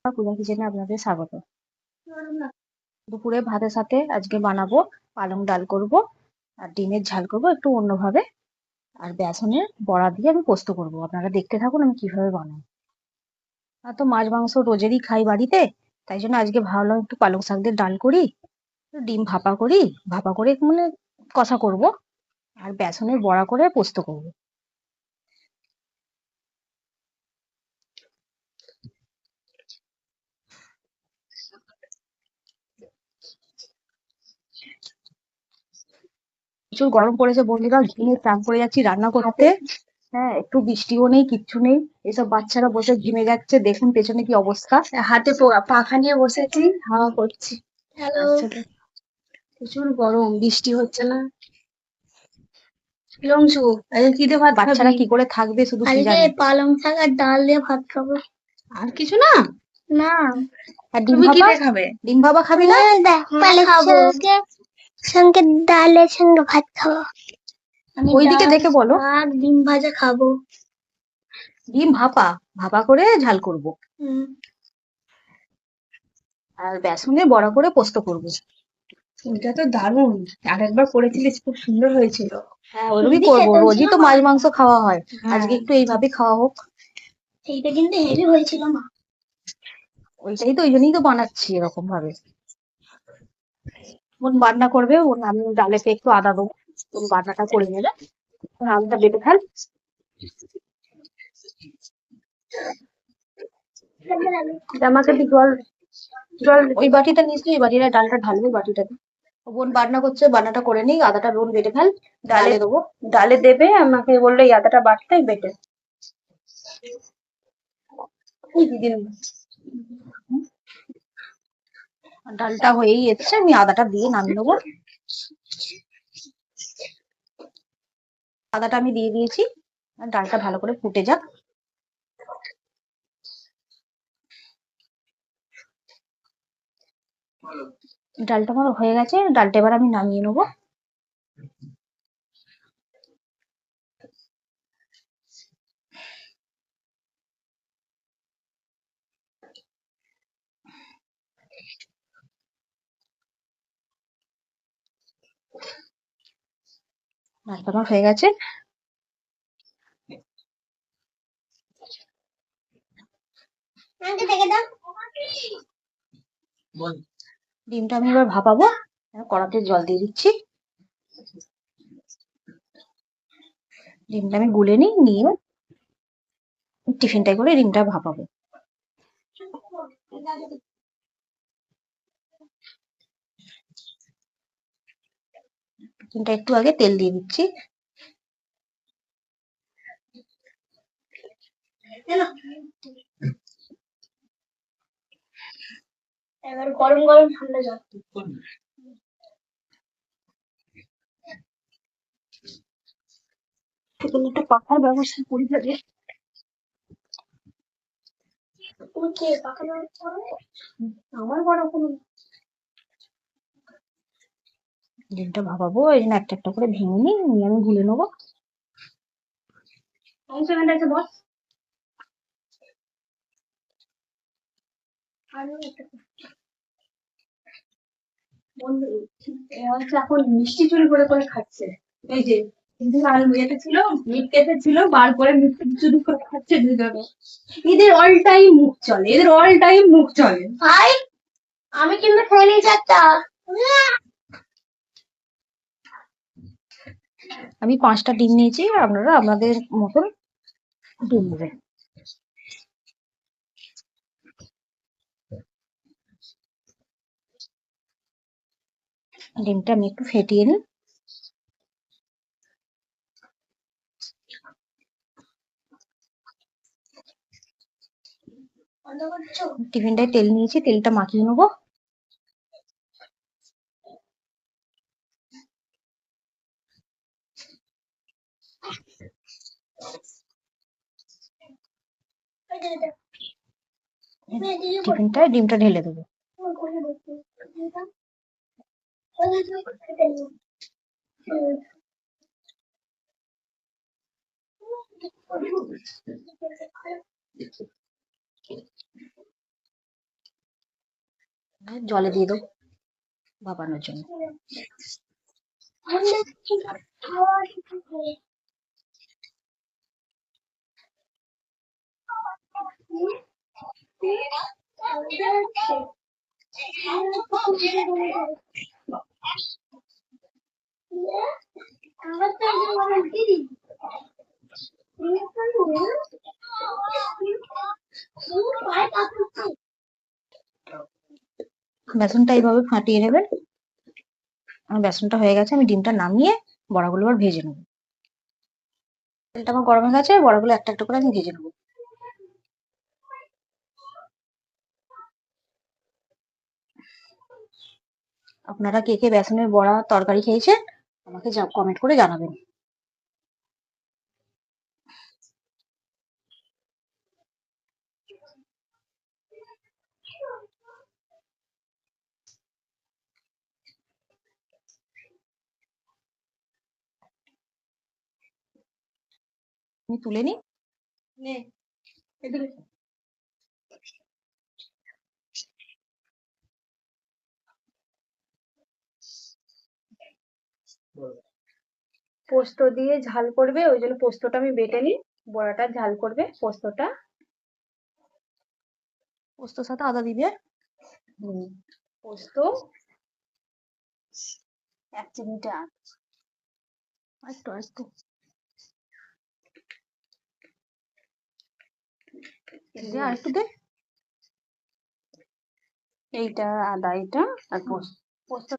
পূজা কিচেনে আপনাদের স্বাগত। দুপুরে ভাতের সাথে আজকে বানাবো পালং ডাল করব, আর ডিমের ঝাল করব একটু অন্যভাবে, আর বেসনের বড়া দিয়ে আমি পোস্ত করব। আপনারা দেখতে থাকুন আমি কিভাবে বানাই। আর তো মাছ মাংস রোজেরই খাই বাড়িতে, তাই জন্য আজকে ভাবলাম একটু পালং শাক দিয়ে ডাল করি, ডিম ভাপা করি, ভাপা করে মানে কষা করব, আর বেসনের বড়া করে পোস্ত করব। প্রচুর গরম পড়েছে বন্ধুরা, ঘিমে চান করে যাচ্ছি রান্না করতে। হ্যাঁ, একটু বৃষ্টিও নেই, কিচ্ছু নেই, এসব বাচ্চারা বসে ঘিমে যাচ্ছে, দেখুন পেছনে কি অবস্থা। হাতে পাখা নিয়ে বসেছি, হাওয়া করছি। হ্যালো। আচ্ছা, প্রচুর গরম, বৃষ্টি হচ্ছে না। প্রিয়াংশু, আজকে কি দিয়ে ভাত বাচ্চারা খাবি? কি করে থাকবে শুধু কি আজকে জানে। পালং শাক আর ডাল দিয়ে ভাত খাবো। আর কিছু না? না। আর ডিম তুমি কি ভাপা, দিয়ে খাবে? ডিম ভাপা খাবি না? পালং শাকের সঙ্গে ডালের সঙ্গে ভাত খাবো। আমি ওইদিকে ডাল দেখে বলো। শাক ডিম ভাজা খাবো। ডিম ভাপা, ভাপা করে ঝাল করব, হুম। আর বেসনে বড়া করে পোস্ত করব। এটা তো দারুণ, আরেকবার করেছিলিস, খুব সুন্দর হয়েছিল। হ্যাঁ, ওইরকমই করবো, রোজই তো মাছ মাংস খাওয়া হয়, আজকে হ্যাঁ, একটু এইভাবে খাওয়া হোক। সেইটা কিন্তু হেভি হয়েছিল না। ওইটাই তো, ওই জন্যই তো বানাচ্ছি এরকম ভাবে। বোন বান্না করবে, আমি ডালেতে একটু আদা দেবো, বোন বান্নাটা করে নেবে। আলুটা বেটে ফেল। আমাকে একটু জল জল ওই বাটিটা নিশ্চয়ই, এই বাটিটা ডালটা ঢালবে বাটিটাতে। বোন বান্না করছে, বান্নাটা করে নিই, আদাটা বোন বেটে ফেল, ডালে ডালে দেবো। ডালে দেবে, আমাকে বললো এই আদাটা বাটতে বেটে দিদিন। ডালটা হয়েই এসছে, আমি আদাটা দিয়ে নামিয়ে নেবো। আদাটা আমি দিয়ে দিয়েছি, আর ডালটা ভালো করে ফুটে যাক। ডালটা আমার হয়ে গেছে, ডালটা এবার আমি নামিয়ে নেবো। ডালটা আমার হয়ে গেছে। ডিমটা আমি এবার ভাপাবো, কড়াতে জল দিয়ে দিচ্ছি। ডিমটা আমি গুলে নিই, নিয়ে টিফিনটাই করে ডিমটা ভাপাবো। ডিমটা একটু আগে তেল দিয়ে দিচ্ছি। এবার গরম গরম ঠান্ডা জল। সেখানে একটা পাখার ব্যবস্থা করি থাকে। তুমি কে পাখা ব্যবস্থা করবে? আমার বড় কোনো ডিমটা ভাপাবো, এই জন্য একটা একটা করে ভেঙে নিই, নিয়ে আমি গুলে নেবো। অংশ এখানটা আছে বস। আরো একটা বন্ধু, এ হচ্ছে এখন মিষ্টি চুরি করে করে খাচ্ছে। এই যে আর ইয়েতে ছিল, মিট কেসে ছিল, বার করে মিষ্টি চুরি করে খাচ্ছে দুজনে। এদের অল টাইম মুখ চলে, এদের অল টাইম মুখ চলে ভাই। আমি কিন্তু খেয়ে নিয়েছি একটা। আমি 5টা ডিম নিয়েছি, আপনারা আপনাদের মতন ডিম নেবেন। ডিমটা আমি একটু ফেটিয়ে নিই। টিফিনটায় তেল নিয়েছি, তেলটা মাখিয়ে নেবো। টিফিনটায় ডিমটা ঢেলে দেবো। জলে দিয়ে দেবো ভাপানোর জন্য। বেসনটা এইভাবে ফাটিয়ে নেবেন। আমার বেসনটা হয়ে গেছে, আমি ডিমটা নামিয়ে বড়াগুলো আবার ভেজে নেবো। তেলটা আমার গরম হয়ে গেছে, বড়াগুলো একটা একটা করে আমি ভেজে নেবো। আপনারা কে কে বেসনের বড়া তরকারি খেয়েছেন আমাকে কমেন্ট করে জানাবেন। আমি তুলে নিই। পোস্ত দিয়ে ঝাল করবে, ওই জন্য পোস্তটা আমি বেটে নিই। বড়াটা ঝাল করবে পোস্তটা। পোস্তর সাথে আদা দিবে। পোস্ত 1 চিমটা, একটু একটু আর একটু দে। এইটা আদা, এটা আর পোস্ত।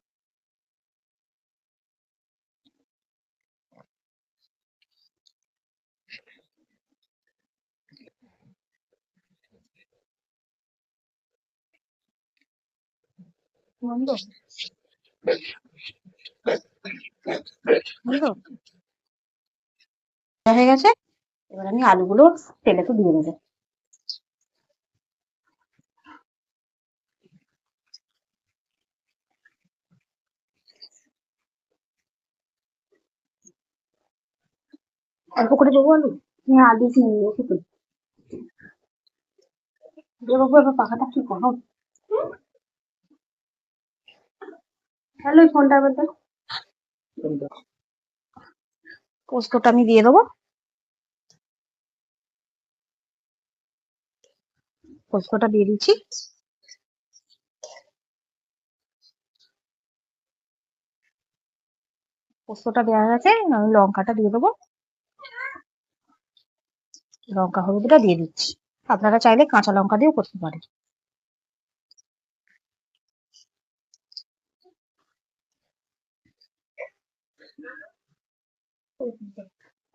বন্ধ বন্ধ হয়ে গেছে। এবার আমি আলুগুলো তেলেতে দিয়ে দেবো। অল্প করে দেবো আলু। হ্যাঁ, আলু চিনি ওকে তো। দেবো। এবার পাখাটা কি করো? হ্যালো, ফোনটা আবার দাও। পোস্তটা আমি দিয়ে দেবো। পোস্তটা দিয়ে দিচ্ছি। পোস্তটা দেওয়া গেছে, আমি লঙ্কাটা দিয়ে দেবো। লঙ্কা হলুদটা দিয়ে দিচ্ছি। আপনারা চাইলে কাঁচা লঙ্কা দিয়েও করতে পারেন।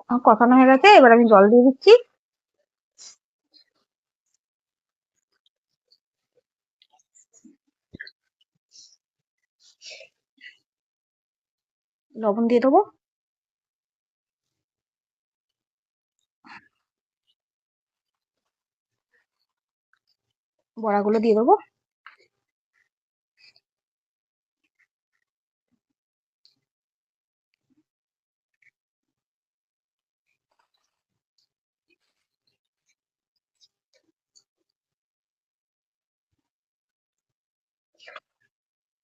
আমার কষানো হয়ে গেছে, এবার আমি জল দিয়ে দিচ্ছি। লবণ দিয়ে দেবো। বড়াগুলো দিয়ে দেবো।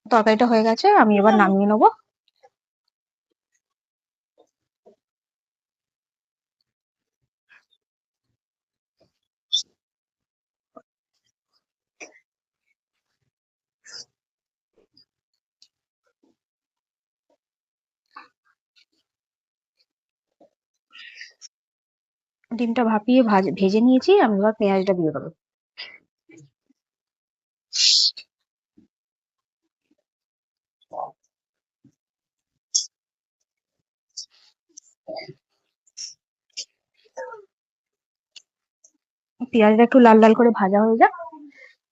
তরকারিটা হয়ে গেছে, আমি এবার নামিয়ে নেবো। ডিমটা ভাপিয়ে ভেজে নিয়েছি, আমি এবার পেঁয়াজটা দিয়ে দেবো। পেঁয়াজটা একটু লাল লাল করে ভাজা হয়ে যাক।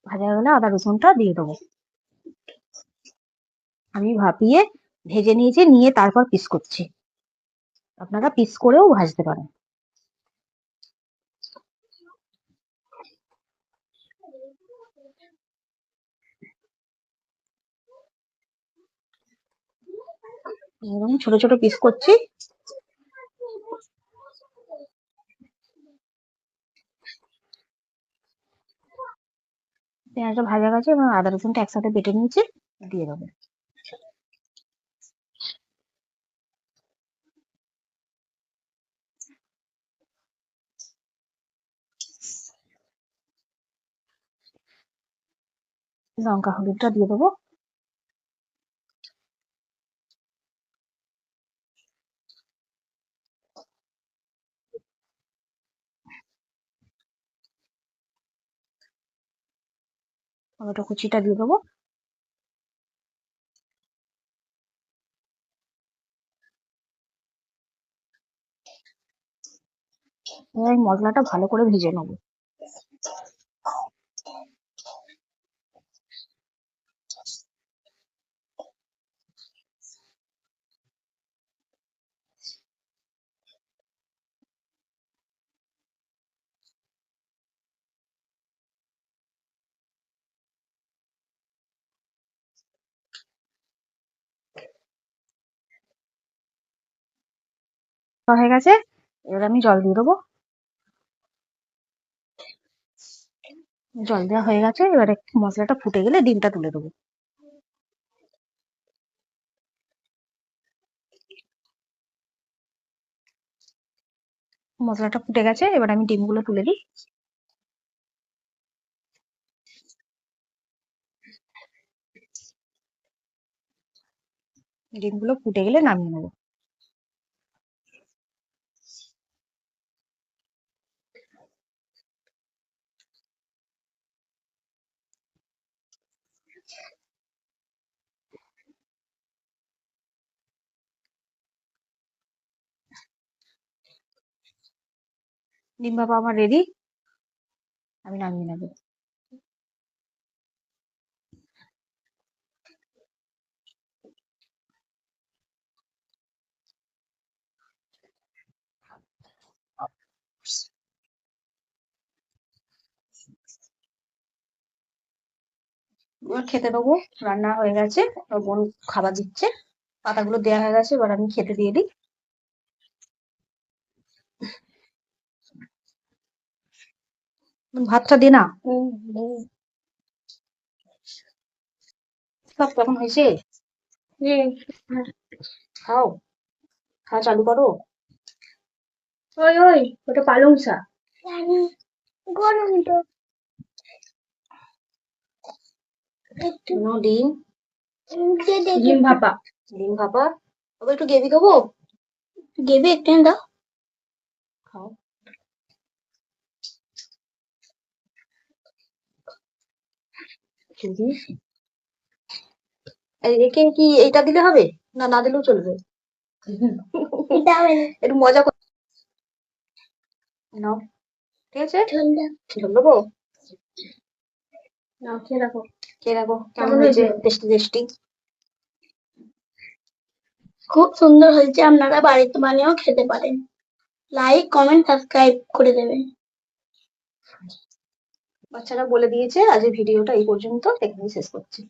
ভাজা হয়ে গেলে আদা রসুনটা দিয়ে দেবো। আমি ভাপিয়ে ভেজে নিয়েছি, নিয়ে তারপর পিস করছি। আপনারা পিস করেও ভাজতে পারেন। এরকম ছোট ছোট পিস করছি। পেঁয়াজটা ভাজা গেছে এবং আদা রসুনটা একসাথে বেটে নিয়েছি, দিয়ে দেবো। লঙ্কা হলুদটা দিয়ে দেবো। টমেটো কুচিটা দিয়ে দেবো। এবার এই মশলাটা ভালো করে ভেজে নেবো। হয়ে গেছে, এবার আমি জল দিয়ে দেবো। জল দেওয়া হয়ে গেছে, এবারে মশলাটা ফুটে গেলে ডিমটা তুলে দেবো। মশলাটা ফুটে গেছে, এবার আমি ডিমগুলো তুলে দিই। ডিমগুলো ফুটে গেলে নামিয়ে নেবো। ডিম ভাপা আমার রেডি, আমি নামিয়ে নেবো। এবার খেতে দেবো। রান্না হয়ে গেছে, বোন খাবার দিচ্ছে, পাতাগুলো দেওয়া হয়ে গেছে, এবার আমি খেতে দিয়ে দিই। ভাতটা দে না। সব কেমন হয়েছে? খাও, খাওয়া চালু করো। ওই ওই ওটা পালং শাক। গরম তো ডিম, ডিম ভাপা। ডিম ভাপা। আবার একটু গ্রেভি দেবো। গেবি একটা দাও। খাও। একে কি এইটা দিলে হবে না, না দিলেও চলবে? একটু মজা করে নাও, ঠিক আছে? ঝোল দেবো। নাও খেয়ে রাখো। খেয়ে রাখো কেমন কেমন হয়েছে, হয়েছে? Tasty tasty. খুব সুন্দর হয়েছে, আপনারা বাড়িতে বানিয়েও খেতে পারেন। লাইক কমেন্ট সাবস্ক্রাইব করে দেবেন। বাচ্চারা বলে দিয়েছে, আজ ভিডিওটা এই পর্যন্ত, এখানেই শেষ করছি।